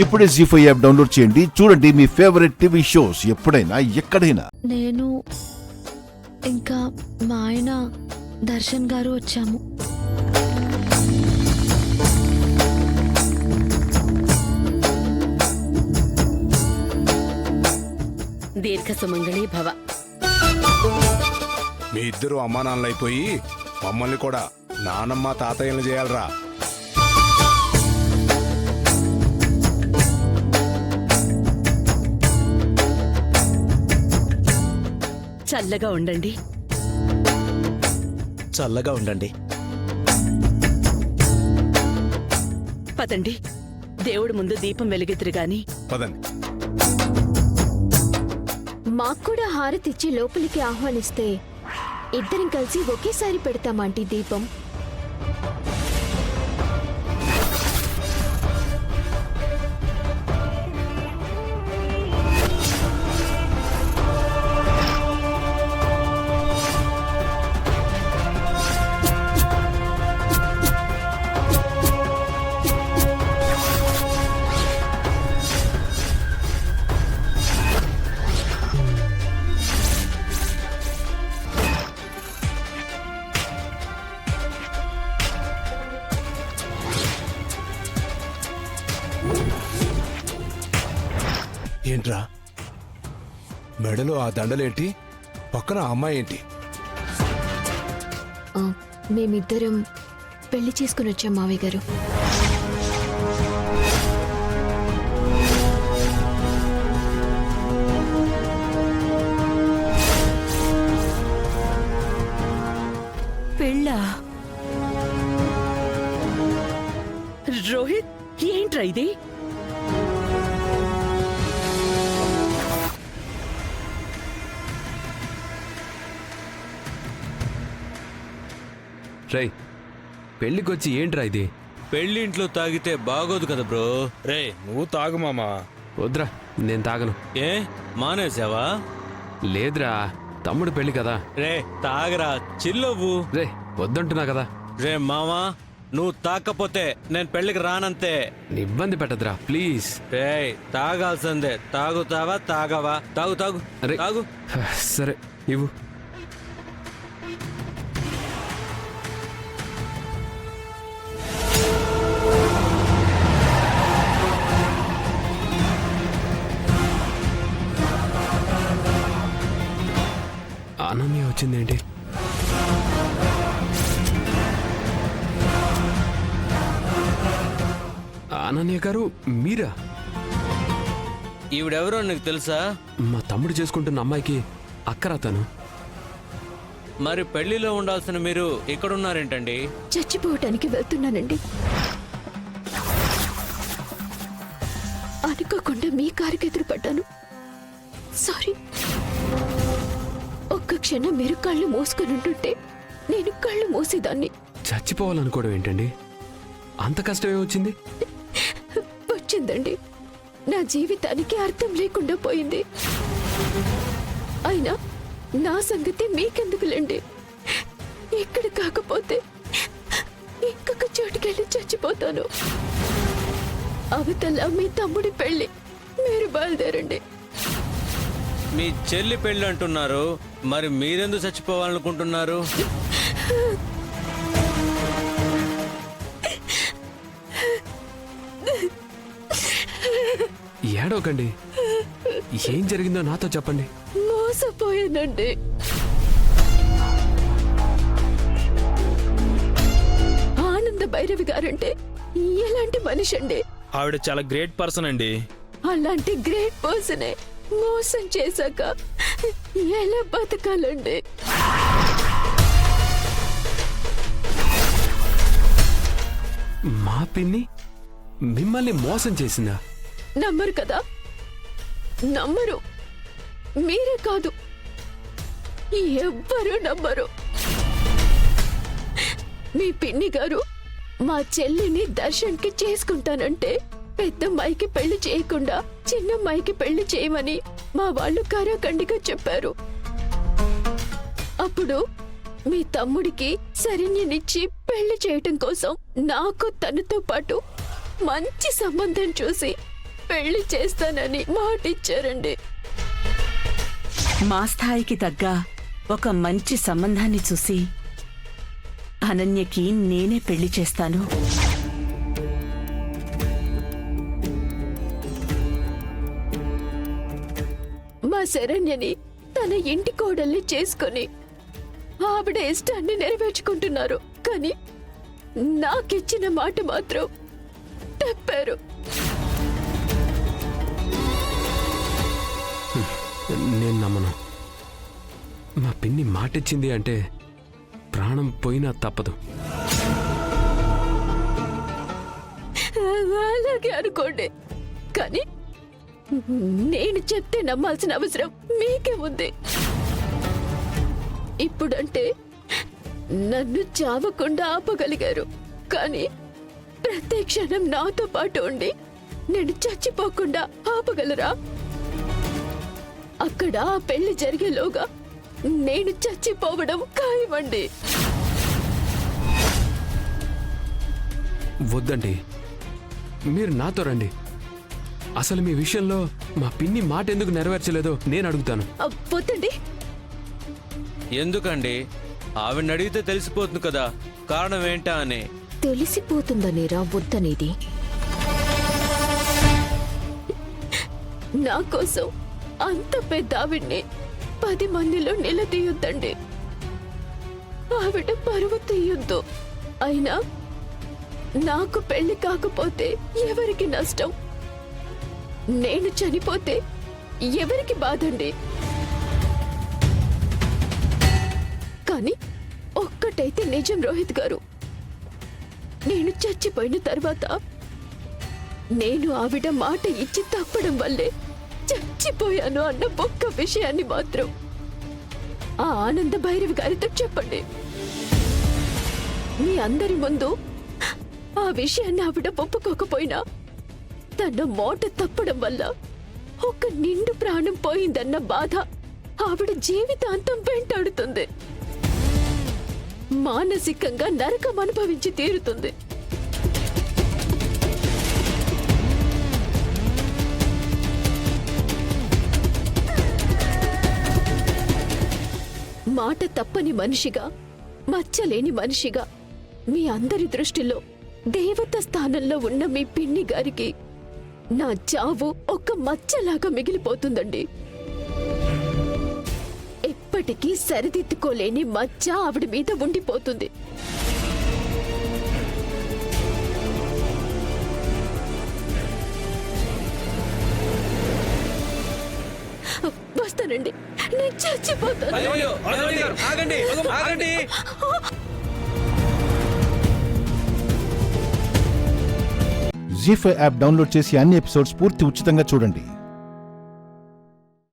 ఇప్పుడే జీ5 app download చేయండి. చూడండి మీ ఫేవరెట్ టీవీ షోస్ ఎప్పుడైనా ఎక్కడైనా. నేను ఇంకా మా ఆయన దర్శన్ గారు వచ్చాము. దీర్ఘ సుమంగళి భవ. మీ ఇద్దరు అమ్మా నాన్నలైపోయి మమ్మల్ని కూడా నానమ్మ తాతయ్యలు చేయాలరా. చల్లగా ఉండండి. చల్లగా ఉండండి. పదండి, దేవుడి ముందు దీపం వెలిగిద్దురు గాని. పదండి. మాకు కూడా హారతిచ్చి లోపలికి ఆహ్వానిస్తే ఇద్దరం కలిసి ఒకేసారి పెడతామాంటీ దీపం. ఏంట్రా మెడలో ఆ దండలేంటి, పక్కన ఆ అమ్మాయి ఏంటి? మేమిద్దరం పెళ్లి చేసుకుని వచ్చాం మావయ్య గారు. పెళ్ళా? రోహిత్, ఏంట్రా ఇది? రై, పెళ్ళికొచ్చి ఏంట్రా ఇది? పెళ్ళింట్లో తాగితే బాగోదు కదా బ్రో. రే నువ్వు తాగు మామా. వద్దురా, నేను తాగను. ఏ మానేసావా? లేదురా, తమ్ముడు పెళ్ళి కదా. రే తాగరా, చిల్లవ్వు. రే వద్దంటున్నా కదా. రే మామా, నువ్వు తాకపోతే నేను పెళ్లికి రానంతే. ఇబ్బంది పెట్టదురా ప్లీజ్. రే తాగాల్సిందే. తాగుతావా తాగవా? తాగు తాగు అరే తాగు. సరే ఇవ్వు. అనన్య వచ్చిందేంటి? అనన్య గారు మీరా? ఈవిడెవరో నీకు తెలుసా? మా తమ్ముడు చేసుకుంటున్న అమ్మాయికి అక్కరా తను. మరి పెళ్లిలో ఉండాల్సిన మీరు ఇక్కడున్నారేంటండి? చచ్చిపోవటానికి వెళ్తున్నానండి. అనుకోకుండా మీ కారుకి ఎదురు పడ్డాను. సారీ. ఒక్క క్షణం మీరు కళ్ళు మూసుకొని ఉంటుంటే నేను కళ్ళు మూసేదాన్ని. చచ్చిపోవాలనుకోవడం ఏంటండి? అంత కష్టమే వచ్చింది? వచ్చిందండి. నా జీవితానికి అర్థం లేకుండా పోయింది. అయినా నా సంగతి మీకెందుకులేండి. ఇక్కడ కాకపోతే ఇంకొక చోటుకెళ్ళి చచ్చిపోతాను. అవతల మీ తమ్ముడి పెళ్లి. మీరు బయలుదేరండి. మీ చెల్లి పెళ్లి అంటున్నారు, మరి మీరెందుకు చచ్చిపోవాలనుకుంటున్నారు? ఏడవకండి. ఏం జరిగిందో నాతో చెప్పండి. మోసపోయానండి. ఆనంద భైరవి గారంటే ఎలాంటి మనిషి అండి? ఆవిడ చాలా గ్రేట్ పర్సన్ అండి. అలాంటి గ్రేట్ పర్సనే మోసం చేశాక ఎలా బతకాలండి? మా పిన్ని మిమ్మల్ని మోసం చేసిందా? నమ్మరు కదా? నమ్మరు. మీరే కాదు, ఎవ్వరూ నమ్మరు. మీ పిన్ని గారు మా చెల్లిని దర్శన్కి చేసుకుంటానంటే పెద్దమ్మాయికి పెళ్లి చేయకుండా చిన్నమ్మాయికి పెళ్లి చేయమని మా వాళ్ళు కరాఖండిగా చెప్పారు. అప్పుడు మీ తమ్ముడికి శరణ్యనిచ్చి పెళ్లి చేయటం కోసం నాకు తనతో పాటు మంచి సంబంధం చూసి పెళ్లి చేస్తానని మాటిచ్చారండి. మా స్థాయికి తగ్గ ఒక మంచి సంబంధాన్ని చూసి అనన్యకి నేనే పెళ్లి చేస్తాను. మా శరణ్యని తన ఇంటి కోడల్ని చేసుకొని ఆవిడ ఇష్టాన్ని నెరవేర్చుకుంటున్నారు. కానీ నాకిచ్చిన మాట మాత్రం తప్పారు. నేను నమ్మను. మా పిన్ని మాటిచ్చింది అంటే ప్రాణం పోయినా తప్పదు. అలాగే అనుకోండి, కానీ నేను చెప్తే నమ్మాల్సిన అవసరం మీకే ఉంది. ఇప్పుడంటే నన్ను చావకుండా ఆపగలిగారు, కానీ ప్రతి క్షణం నాతో పాటు ఉండి నేను చచ్చిపోకుండా ఆపగలరా? అక్కడ ఆ పెళ్లి జరిగేలోగా నేను చచ్చిపోవడం ఖాయమండి. వద్దండి, మీరు నాతో రండి. అసలు మీ విషయంలో మా పిన్ని మాట ఎందుకు నెరవేర్చలేదో నేను అడుగుతాను. వద్దండి. ఎందుకండి? ఆవిడని అడిగితే తెలిసిపోతుంది కదా కారణం ఏంటా అని. తెలిసిపోతుందనేరా వద్దనేది? నా కోసం అంత పెద్ద ఆవిడ్ని 10 మందిలో నిలదీయొద్దండి. ఆవిడ పరువు తీయొద్దు. అయినా నాకు పెళ్లి కాకపోతే ఎవరికి నష్టం? నేను చనిపోతే ఎవరికి బాధండి? కానీ ఒక్కటైతే నిజం రోహిత్ గారు, నేను చచ్చిపోయిన తర్వాత నేను ఆవిడ మాట ఇచ్చి తప్పడం వల్లే చచ్చిపోయాను అన్న ఒక్క విషయాన్ని మాత్రం ఆ ఆనంద భైరవి గారితో చెప్పండి. మీ అందరి ముందు ఆ విషయాన్ని ఆవిడ ఒప్పుకోకపోయినా తన మాట తప్పడం వల్ల ఒక నిండు ప్రాణం పోయిందన్న బాధ ఆవిడ జీవితాంతం వెంటాడుతుంది. మానసికంగా నరకం అనుభవించి తీరుతుంది. మాట తప్పని మనిషిగా, మచ్చలేని మనిషిగా మీ అందరి దృష్టిలో దేవత స్థానంలో ఉన్న మీ పిన్ని గారికి నా చావు ఒక మచ్చలాగా మిగిలిపోతుందండి. ఎప్పటికీ సరిదిద్దుకోలేని మచ్చ ఆవిడ మీద ఉండిపోతుంది. వస్తానండి, నేను చచ్చిపోతాను. ఆగండి, ఆగండి. జీ5 యాప్ డౌన్లోడ్ చేసి అన్ని ఎపిసోడ్స్ పూర్తి ఉచితంగా చూడండి.